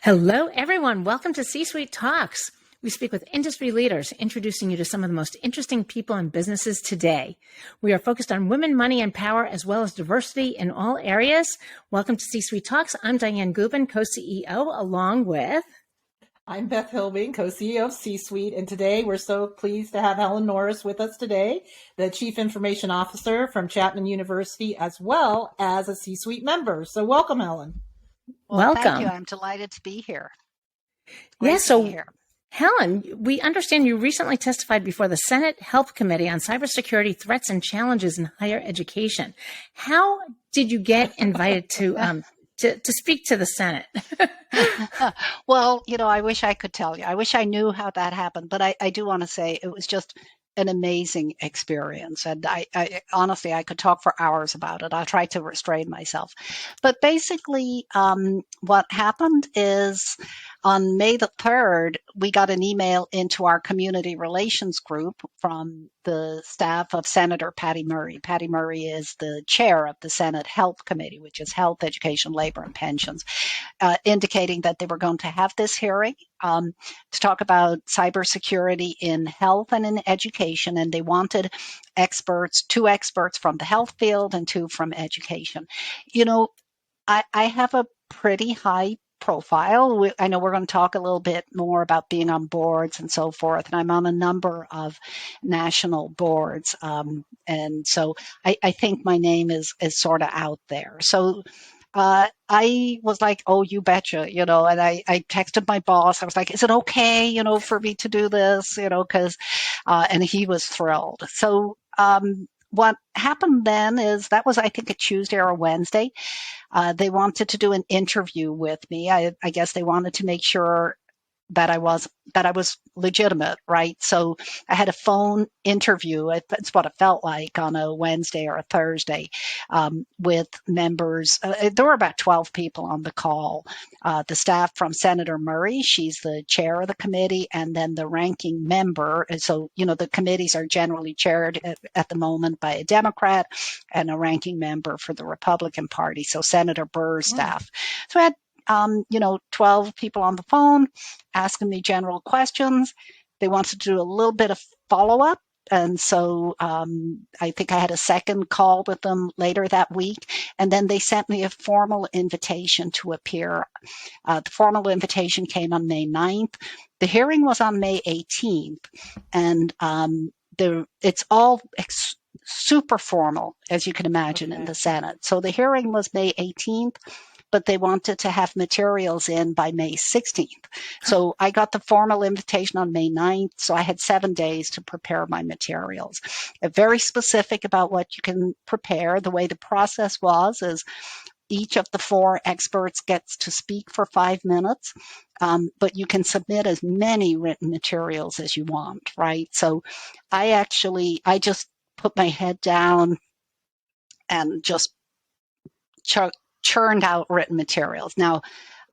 Hello, everyone. Welcome to C-Suite Talks. We speak with industry leaders, introducing you to some of the most interesting people and businesses today. We are focused on women, money, and power, as well as diversity in all areas. Welcome to C-Suite Talks. I'm Dianne Gubin, co-CEO, along with... I'm Beth Hilbing, co-CEO of C-Suite, and today we're so pleased to have Helen Norris with us today, the Chief Information Officer from Chapman University, as well as a C-Suite member. So welcome, Helen. Well, Welcome. Thank you. I'm delighted to be here. Helen, we understand you recently testified before the Senate Health Committee on cybersecurity threats and challenges in higher education. How did you get invited to speak to the Senate? Well, I wish I could tell you. I wish I knew how that happened, but I do want to say it was just an amazing experience. And I honestly, I could talk for hours about it. I'll try to restrain myself. But basically, what happened is on May the 3rd, we got an email into our community relations group from the staff of Senator Patty Murray. Patty Murray is the chair of the Senate Health Committee, which is Health, Education, Labor, and Pensions, indicating that they were going to have this hearing to talk about cybersecurity in health and in education. And they wanted two experts from the health field and two from education. I have a pretty high profile. I know we're going to talk a little bit more about being on boards and so forth. And I'm on a number of national boards. And so I think my name is sort of out there. So I was like, oh, you betcha, and I texted my boss. I was like, is it okay, for me to do this, because, and he was thrilled. So, what happened then is that was, I think, a Tuesday or a Wednesday. They wanted to do an interview with me. I guess they wanted to make sure that I was legitimate, right? So I had a phone interview. It's what it felt like on a Wednesday or a Thursday with members. There were about 12 people on the call. The staff from Senator Murray, she's the chair of the committee, and then the ranking member. So, the committees are generally chaired at the moment by a Democrat and a ranking member for the Republican Party. So Senator Burr's staff. So I had 12 people on the phone asking me general questions. They wanted to do a little bit of follow-up. And so I think I had a second call with them later that week. And then they sent me a formal invitation to appear. The formal invitation came on May 9th. The hearing was on May 18th. And it's all super formal, as you can imagine, in the Senate. So the hearing was May 18th. But they wanted to have materials in by May 16th. So I got the formal invitation on May 9th. So I had 7 days to prepare my materials. Very specific about what you can prepare. The way the process was is each of the 4 experts gets to speak for 5 minutes, but you can submit as many written materials as you want, right? So I just put my head down and just churned out written materials. Now,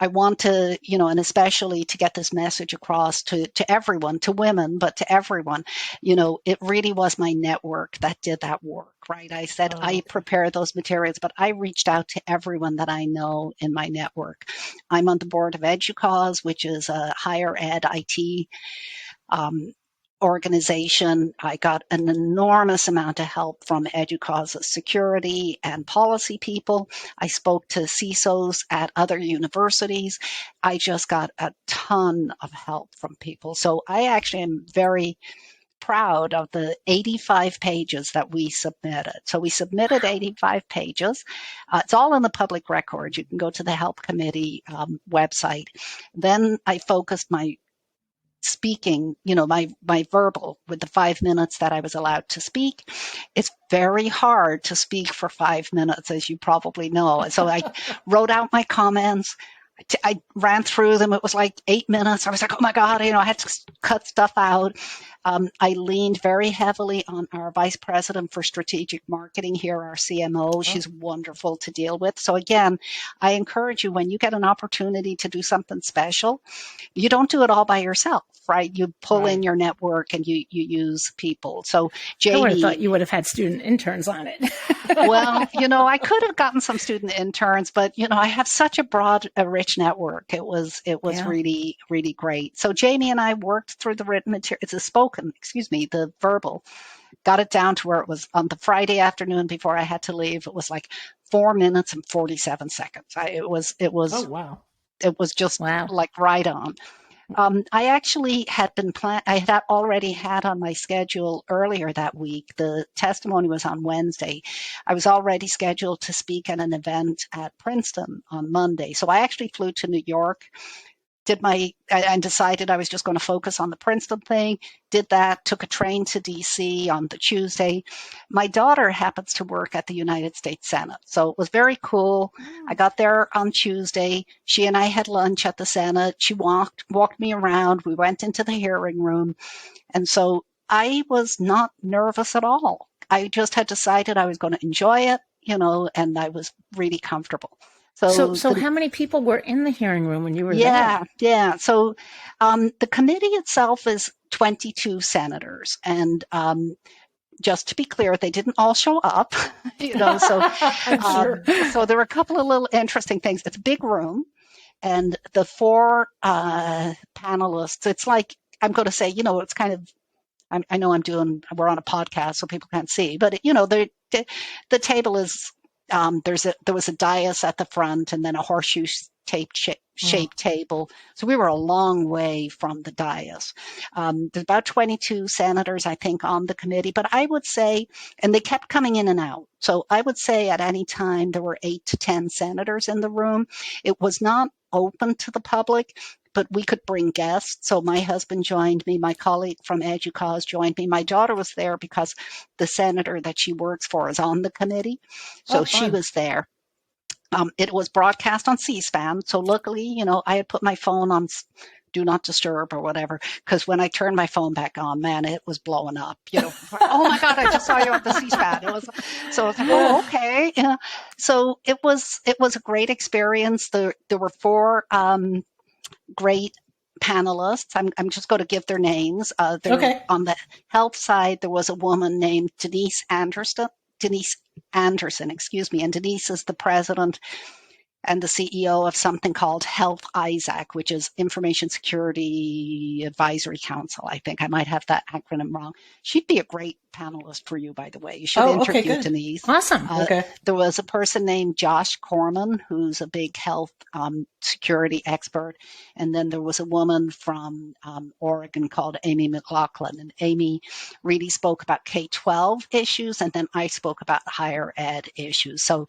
I want to, and especially to get this message across to everyone, to women, but to everyone, it really was my network that did that work, right? I said, I prepared those materials, but I reached out to everyone that I know in my network. I'm on the board of EDUCAUSE, which is a higher ed IT organization. I got an enormous amount of help from EDUCAUSE security and policy people. I spoke to CISOs at other universities. I just got a ton of help from people. So I actually am very proud of the 85 pages that we submitted. So we submitted 85 pages. It's all in the public record. You can go to the Health Committee website. Then I focused my speaking, my verbal with the 5 minutes that I was allowed to speak. It's very hard to speak for 5 minutes, as you probably know. So I wrote out my comments. I ran through them. It was like 8 minutes. I was like, oh my God, I had to cut stuff out. I leaned very heavily on our vice president for strategic marketing here, our CMO. She's wonderful to deal with. So again, I encourage you, when you get an opportunity to do something special, you don't do it all by yourself, right? You pull in your network and you use people. So I would have Jamie, thought you would have had student interns on it. well, I could have gotten some student interns, but I have such a rich network. It was really, really great. So Jamie and I worked through the written material. It's the verbal, got it down to where it was on the Friday afternoon before I had to leave. It was like 4 minutes and 47 seconds. It was Oh, wow. it was just Wow. like right on. I actually had I had already had on my schedule earlier that week. The testimony was on Wednesday. I was already scheduled to speak at an event at Princeton on Monday. So I actually flew to New York, and decided I was just going to focus on the Princeton thing. Did that, took a train to DC on the Tuesday. My daughter happens to work at the United States Senate. So it was very cool. I got there on Tuesday. She and I had lunch at the Senate. She walked me around. We went into the hearing room. And so I was not nervous at all. I just had decided I was going to enjoy it, and I was really comfortable. So how many people were in the hearing room when you were there? Yeah. So the committee itself is 22 senators. And just to be clear, they didn't all show up, Sure. So there were a couple of little interesting things. It's a big room. And the four panelists, it's like, I'm going to say, it's kind of, I know we're on a podcast, so people can't see, but, the table is, there was a dais at the front and then a horseshoe shaped table. So we were a long way from the dais. There's about 22 senators, I think, on the committee, but I would say, and they kept coming in and out. So I would say at any time there were 8 to 10 senators in the room. It was not open to the public, but we could bring guests. So my husband joined me. My colleague from EduCause joined me. My daughter was there because the senator that she works for is on the committee. So she was there. It was broadcast on C-SPAN. So luckily, I had put my phone on do not disturb or whatever, because when I turned my phone back on, man, it was blowing up. Oh my God, I just saw you on the C-SPAN. I was like, oh, okay. So it was a great experience. There were 4 great panelists. I'm just going to give their names. Okay. On the health side, there was a woman named Denise Anderson, and Denise is the president and the CEO of something called Health ISAC, which is Information Security Advisory Council. I think I might have that acronym wrong. She'd be a great panelist for you, by the way. You should interview Denise. Awesome. Okay. There was a person named Josh Corman, who's a big health security expert. And then there was a woman from Oregon called Amy McLaughlin. And Amy really spoke about K-12 issues, and then I spoke about higher ed issues. So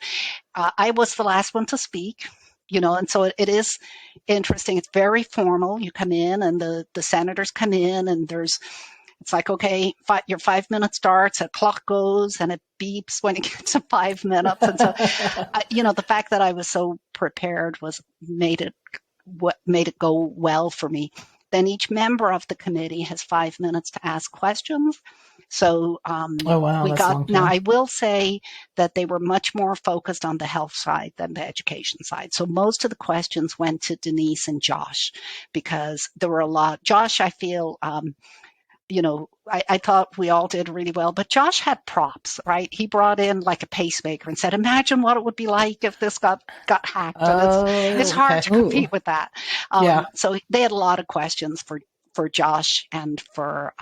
I was the last one to speak. And so it is interesting. It's very formal. You come in and the senators come in and it's like, okay, your 5 minutes starts, a clock goes and it beeps when it gets to 5 minutes. And so, the fact that I was so prepared made it go well for me. Then each member of the committee has 5 minutes to ask questions. So now I will say that they were much more focused on the health side than the education side. So most of the questions went to Denise and Josh because there were a lot. Josh, I feel, I thought we all did really well, but Josh had props, right? He brought in like a pacemaker and said, imagine what it would be like if this got hacked. And it's hard to compete with that. So they had a lot of questions for Josh and for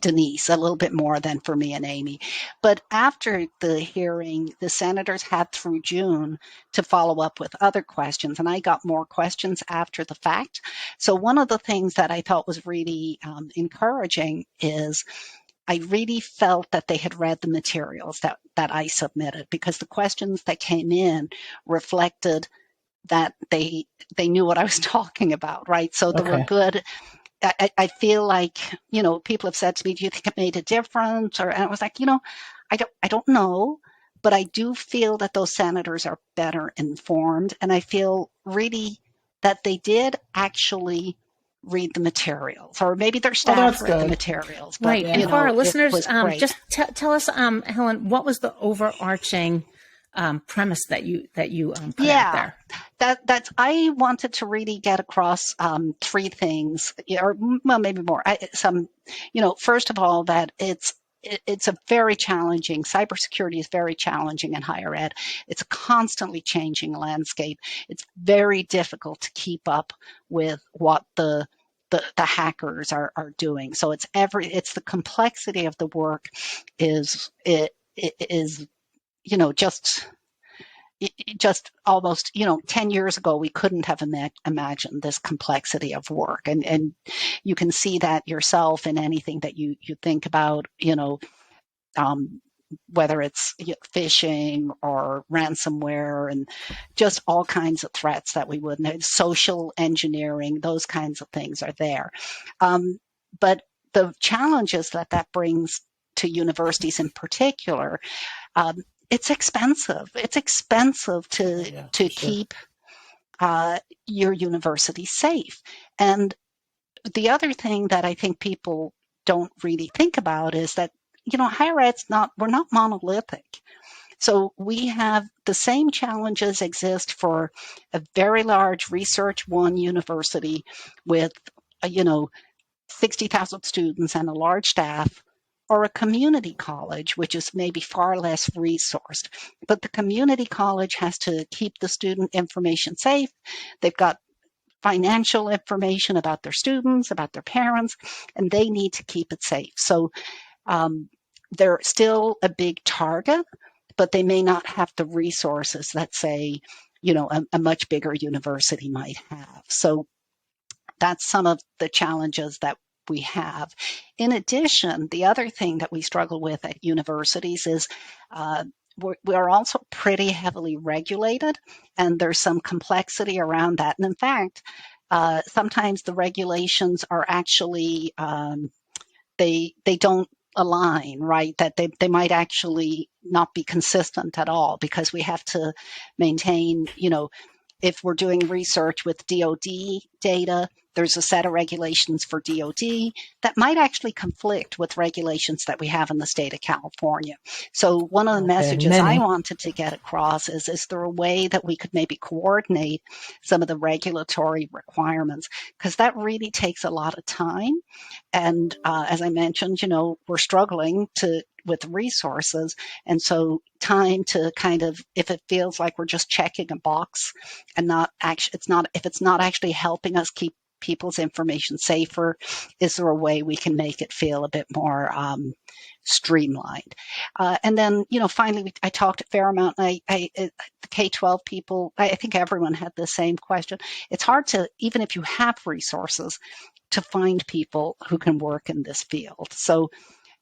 Denise, a little bit more than for me and Amy. But after the hearing, the senators had through June to follow up with other questions, and I got more questions after the fact. So one of the things that I thought was really encouraging is I really felt that they had read the materials that I submitted, because the questions that came in reflected that they knew what I was talking about, right? So they were good. I feel like, people have said to me, do you think it made a difference? And I was like, I don't know, but I do feel that those senators are better informed. And I feel really that they did actually read the materials, or maybe their Oh, staff that's read the good. materials. But Right. And you for our know, it listeners, was great. just tell us, Helen, what was the overarching premise that you put out Yeah, there? that's I wanted to really get across three things, or well, maybe more. First of all, that it's a very challenging, cybersecurity is very challenging in higher ed. It's a constantly changing landscape. It's very difficult to keep up with what the hackers are doing. So it's the complexity of the work is just almost 10 years ago we couldn't have imagined this complexity of work, and you can see that yourself in anything that you think about, um, whether it's phishing or ransomware, and just all kinds of threats that we wouldn't have. Social engineering, those kinds of things are there. But the challenges that brings to universities in particular, um, it's expensive. It's expensive Oh, to yeah, for to sure. keep your university safe. And the other thing that I think people don't really think about is that higher ed's we're not monolithic. So we have the same challenges exist for a very large research one university with uh, you know 60,000 students and a large staff, or a community college, which is maybe far less resourced. But the community college has to keep the student information safe. They've got financial information about their students, about their parents, and they need to keep it safe. So they're still a big target, but they may not have the resources that, say, a much bigger university might have. So that's some of the challenges that we have. In addition, the other thing that we struggle with at universities is we're also pretty heavily regulated, and there's some complexity around that. And in fact, sometimes the regulations are actually they don't align, right? That they might actually not be consistent at all, because we have to maintain, if we're doing research with DoD data, there's a set of regulations for DoD that might actually conflict with regulations that we have in the state of California. So one of the Okay, messages I many. wanted to get across is there a way that we could maybe coordinate some of the regulatory requirements? Because that really takes a lot of time. And as I mentioned, we're struggling with resources. And so time to kind of, if it feels like we're just checking a box and not actually, if it's not actually helping us keep people's information safer, is there a way we can make it feel a bit more streamlined? And then, finally, I talked a fair amount. The K-12 people, I think everyone had the same question. It's hard to, even if you have resources, to find people who can work in this field. So,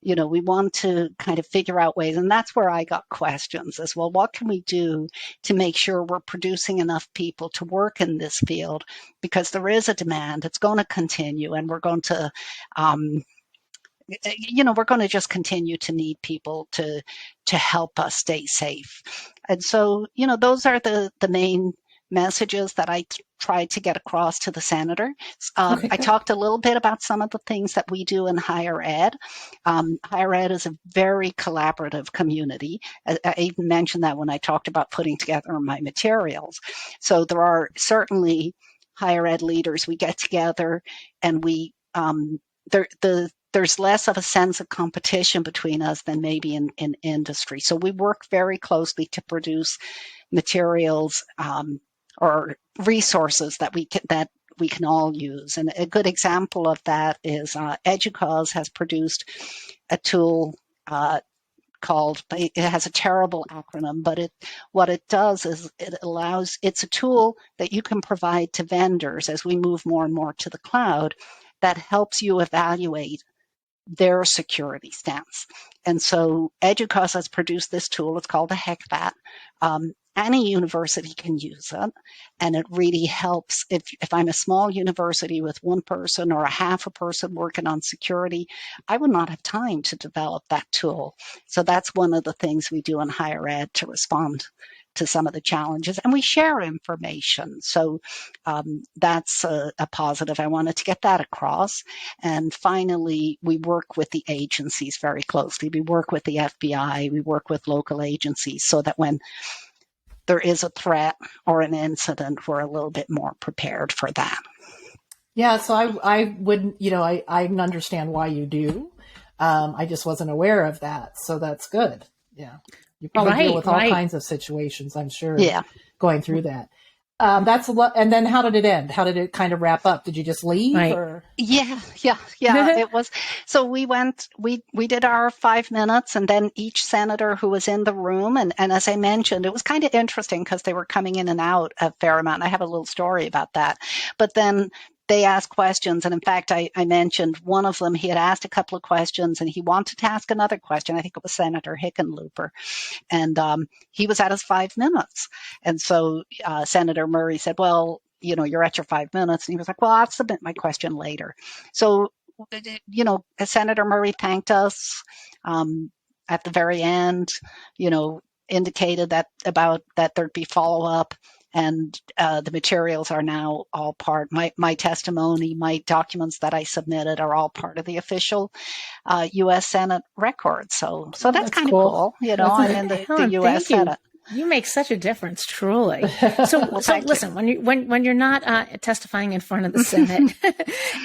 we want to kind of figure out ways, and that's where I got questions as well. What can we do to make sure we're producing enough people to work in this field? Because there is a demand, it's going to continue, and we're going to, we're going to just continue to need people to help us stay safe. And so, those are the main messages that I tried to get across to the senator. Okay, I good. talked a little bit about some of the things that we do in higher ed. Higher ed is a very collaborative community. I even mentioned that when I talked about putting together my materials. So there are certainly higher ed leaders. We get together and we there's less of a sense of competition between us than maybe in industry. So we work very closely to produce materials or resources that we can all use. And a good example of that is EDUCAUSE has produced a tool called, it has a terrible acronym, but what it does is it's a tool that you can provide to vendors as we move more and more to the cloud, that helps you evaluate their security stance. And so EDUCAUSE has produced this tool. It's called the HECVAT. Any university can use it, and it really helps. If I'm a small university with one person or a half a person working on security, I would not have time to develop that tool. So that's one of the things we do in higher ed to respond to some of the challenges, and we share information. So that's a positive. I wanted to get that across. And finally, we work with the agencies very closely. We work with the FBI, we work with local agencies, so that when there is a threat or an incident, we're a little bit more prepared for that. Yeah, so I wouldn't, I understand why you do. I just wasn't aware of that. So that's good. Yeah. You probably deal with all kinds of situations, I'm sure, going through that. That's a lot. And then how did it end? How did it kind of wrap up? Did you just leave? Or? Yeah. It was. So we did our 5 minutes, and then each senator who was in the room, and as I mentioned, it was kind of interesting because they were coming in and out a fair amount. I have a little story about that. But then they asked questions. And in fact, I mentioned one of them, he had asked a couple of questions and he wanted to ask another question. I think it was Senator Hickenlooper. And he was at his 5 minutes. And so Senator Murray said, well, you're at your 5 minutes. And he was like, well, I'll submit my question later. So, Senator Murray thanked us at the very end, indicated that there'd be follow-up. And the materials are now all part, my testimony, my documents that I submitted are all part of the official U.S. Senate record. So that's kind of cool, and the U.S. Senate. You make such a difference, truly. So listen, when you're not testifying in front of the Senate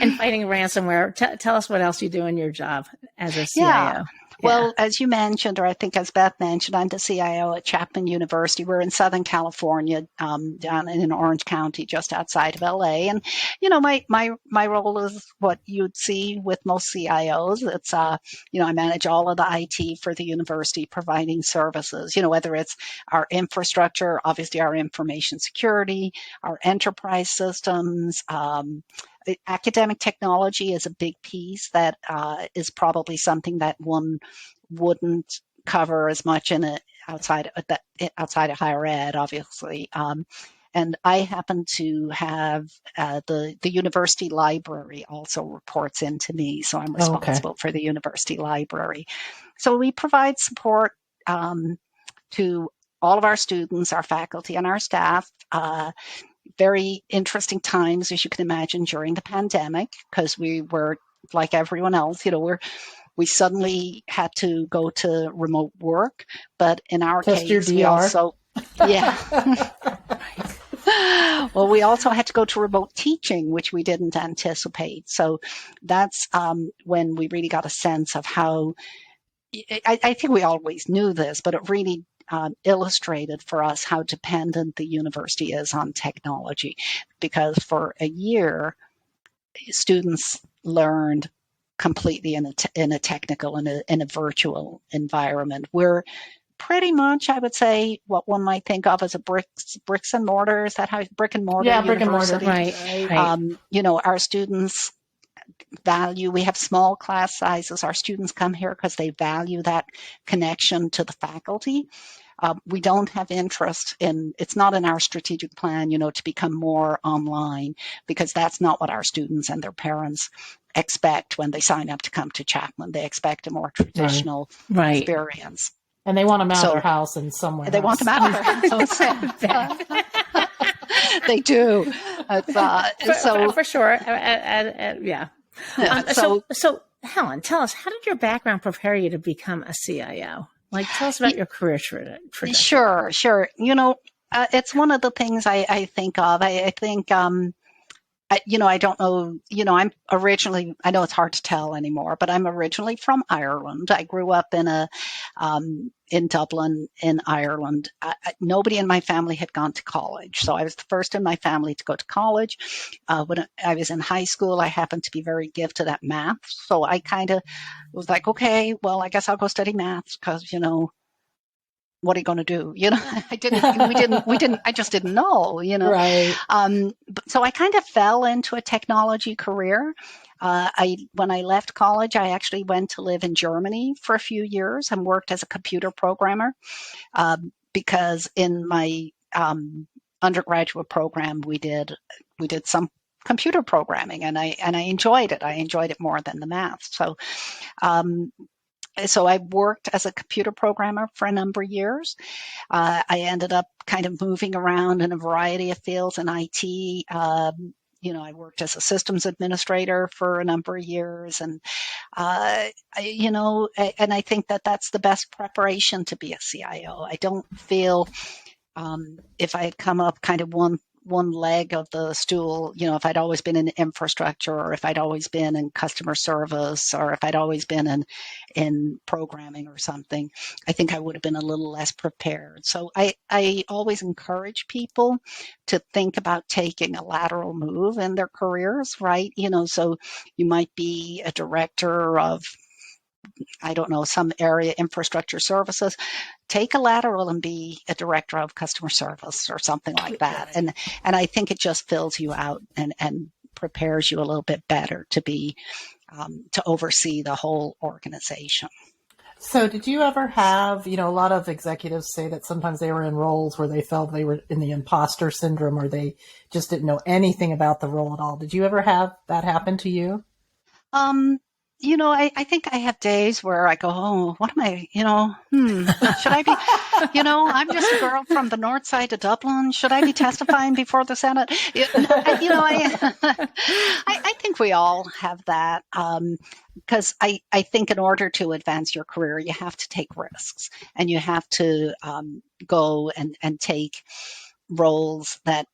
and fighting ransomware, tell us what else you do in your job as a CIO. Yeah. Well, as you mentioned, or I think as Beth mentioned, I'm the CIO at Chapman University. We're in Southern California, down in Orange County, just outside of LA. And, my role is what you'd see with most CIOs. It's, I manage all of the IT for the university, providing services, whether it's our infrastructure, obviously our information security, our enterprise systems, academic technology is a big piece that is probably something that one wouldn't cover as much outside of higher ed, obviously. And I happen to have the university library also reports into me, so I'm responsible for the university library. So we provide support to all of our students, our faculty, and our staff. Very interesting times, as you can imagine, during the pandemic, because we were like everyone else, we suddenly had to go to remote work. But in our case, we also, well, we also had to go to remote teaching, which we didn't anticipate. So that's when we really got a sense of how, I think we always knew this, but it really illustrated for us how dependent the university is on technology, because for a year, students learned completely in a technical, in a virtual environment. We're pretty much, I would say, what one might think of as a bricks and mortar. Is that how brick and mortar? Yeah, university? Brick and mortar. Right. Our students value, we have small class sizes. Our students come here because they value that connection to the faculty. We don't have interest it's not in our strategic plan, to become more online, because that's not what our students and their parents expect when they sign up to come to Chapman. They expect a more traditional experience. And they want them out of their house and somewhere They want them out of their house. They do. For sure. Yeah. So Helen, tell us, how did your background prepare you to become a CIO? Tell us about your career trajectory. Sure. It's one of the things I think of. I think, I don't know, I'm originally, I know it's hard to tell anymore, but I'm originally from Ireland. I grew up in Dublin, in Ireland. Nobody in my family had gone to college. So I was the first in my family to go to college. When I was in high school, I happened to be very gifted at math. So I kind of was like, okay, well, I guess I'll go study math because, what are you going to do? I just didn't know, Right. So I kind of fell into a technology career. When I left college, I actually went to live in Germany for a few years and worked as a computer programmer, because in my undergraduate program, we did some computer programming, and I enjoyed it. I enjoyed it more than the math. So, so I worked as a computer programmer for a number of years. I ended up kind of moving around in a variety of fields in IT. I worked as a systems administrator for a number of years, and and I think that that's the best preparation to be a CIO. I don't feel if I had come up kind of one leg of the stool, if I'd always been in infrastructure, or if I'd always been in customer service, or if I'd always been in programming or something, I think I would have been a little less prepared. So I always encourage people to think about taking a lateral move in their careers, right? So you might be a director of, I don't know, some area, infrastructure services. Take a lateral and be a director of customer service or something like that. And I think it just fills you out and prepares you a little bit better to be to oversee the whole organization. So did you ever have, a lot of executives say that sometimes they were in roles where they felt they were in the imposter syndrome, or they just didn't know anything about the role at all. Did you ever have that happen to you? I think I have days where I go, oh, what am I, should I be, I'm just a girl from the north side of Dublin. Should I be testifying before the Senate? I think we all have that, because I think in order to advance your career, you have to take risks, and you have to go and take roles that,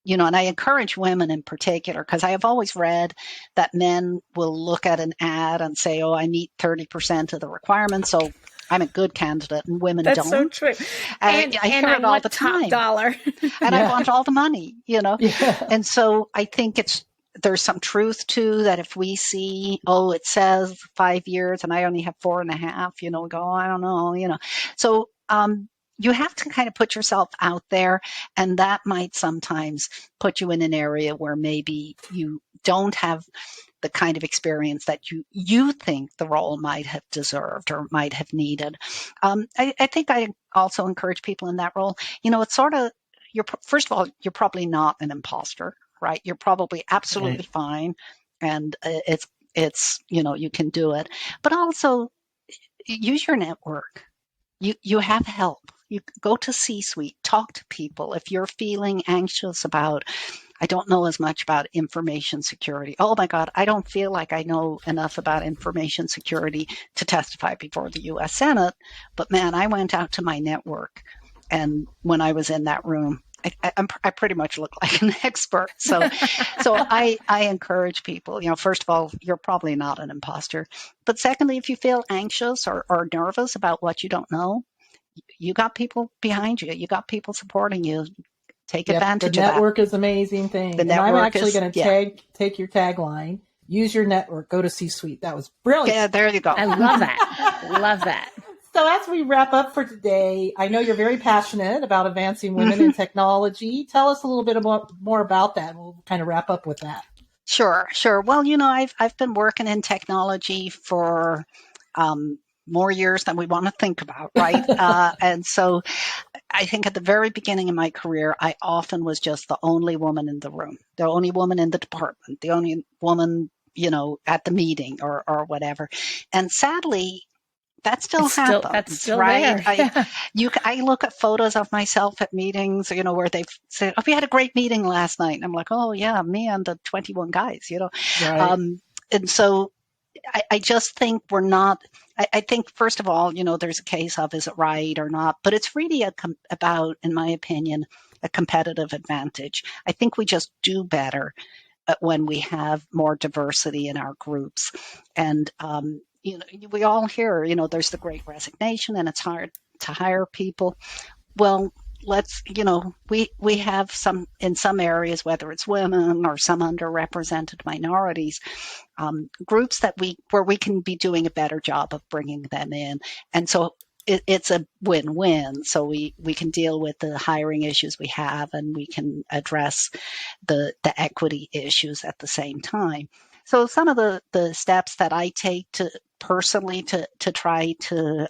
and I encourage women in particular, because I have always read that men will look at an ad and say, oh, I meet 30% of the requirements, so I'm a good candidate, and women don't. That's so true. And I hear it all the time. Top dollar. And I want all the money, Yeah. And so I think there's some truth to that. If we see, it says 5 years and I only have 4.5, we go, oh, I don't know, So, you have to kind of put yourself out there, and that might sometimes put you in an area where maybe you don't have the kind of experience that you think the role might have deserved or might have needed. I think I also encourage people in that role, it's sort of, first of all, you're probably not an imposter, right? You're probably absolutely fine, and it's you can do it, but also use your network. You have help. You go to C-suite, talk to people. If you're feeling anxious about, I don't know as much about information security. Oh my God, I don't feel like I know enough about information security to testify before the U.S. Senate. But man, I went out to my network, and when I was in that room, I pretty much look like an expert. So I encourage people, first of all, you're probably not an imposter. But secondly, if you feel anxious or nervous about what you don't know, you got people behind you. You got people supporting you. Take advantage of that. The network is an amazing thing. And I'm actually going to take your tagline. Use your network. Go to C-suite. That was brilliant. Yeah, there you go. I love that. Love that. So as we wrap up for today, I know you're very passionate about advancing women in technology. Tell us a little bit more about that, and we'll kind of wrap up with that. Sure. Well, I've been working in technology for more years than we want to think about, right? And so I think at the very beginning of my career, I often was just the only woman in the room, the only woman in the department, the only woman, at the meeting or whatever. And sadly, that still happens. That's still right? There. I look at photos of myself at meetings, where they've said, "Oh, we had a great meeting last night." And I'm like, "Oh yeah, me and the 21 guys," Right. And so I just think we're not. I think first of all, there's a case of is it right or not, but it's really about, in my opinion, a competitive advantage. I think we just do better when we have more diversity in our groups, and we all hear, there's the Great Resignation and it's hard to hire people. Well, let's, we have some, in some areas, whether it's women or some underrepresented minorities, groups where we can be doing a better job of bringing them in. And so it's a win-win. So we can deal with the hiring issues we have, and we can address the equity issues at the same time. So some of the steps that I take personally to try to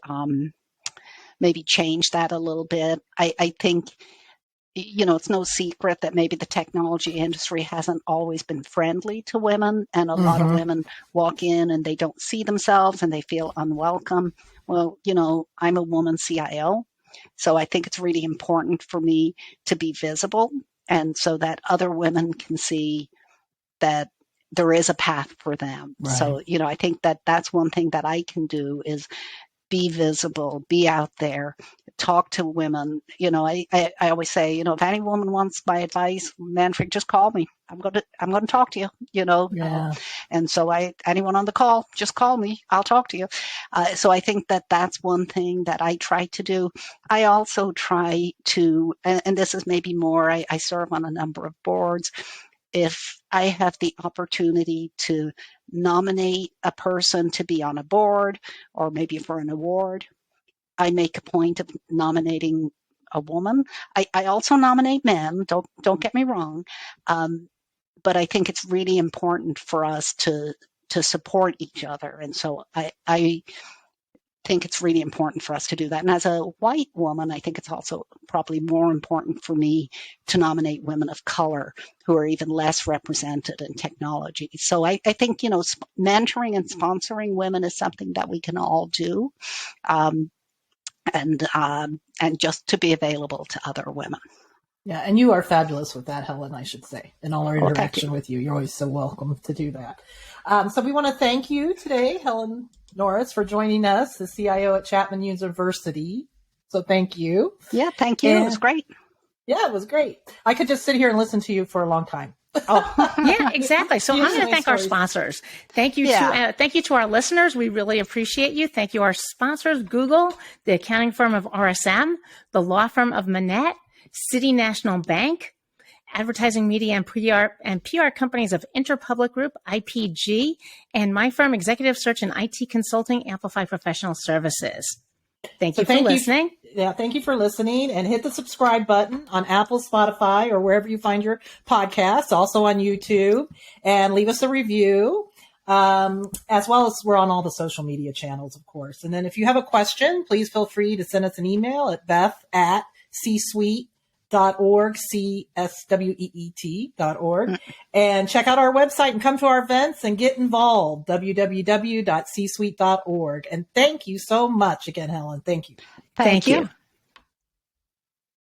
maybe change that a little bit, I think, it's no secret that maybe the technology industry hasn't always been friendly to women, and a lot of women walk in and they don't see themselves and they feel unwelcome. Well, I'm a woman CIO, so I think it's really important for me to be visible, and so that other women can see that there is a path for them. Right. So, I think that that's one thing that I can do is be visible, be out there, talk to women. I always say, if any woman wants my advice, Manfred, just call me. I'm going to talk to you, Yeah. and so anyone on the call, just call me. I'll talk to you. So I think that that's one thing that I try to do. I also try to, and this is maybe more, I serve on a number of boards. If I have the opportunity to nominate a person to be on a board or maybe for an award, I make a point of nominating a woman. I also nominate men. Don't get me wrong, but I think it's really important for us to support each other, and so I think it's really important for us to do that. And as a white woman, I think it's also probably more important for me to nominate women of color who are even less represented in technology. So I think, mentoring and sponsoring women is something that we can all do, and just to be available to other women. Yeah, and you are fabulous with that, Helen, I should say, in all our interaction with you. You're always so welcome to do that. So we want to thank you today, Helen Norris, for joining us, the CIO at Chapman University. So thank you. Yeah, thank you. It was great. Yeah, it was great. I could just sit here and listen to you for a long time. Oh, yeah, exactly. So I'm going to thank our sponsors. Thank you to our listeners. We really appreciate you. Thank you, our sponsors, Google, the accounting firm of RSM, the law firm of Manette, City National Bank, advertising media and PR companies of Interpublic Group, IPG, and my firm, Executive Search and IT Consulting, Amplify Professional Services. Thank you for listening. Thank you for listening, and hit the subscribe button on Apple, Spotify, or wherever you find your podcasts, also on YouTube, and leave us a review, as well as we're on all the social media channels, of course. And then if you have a question, please feel free to send us an email at beth@csweet.org, CSWEET.org, and check out our website and come to our events and get involved, www.csweet.org. And thank you so much again, Helen. Thank you. Thank you.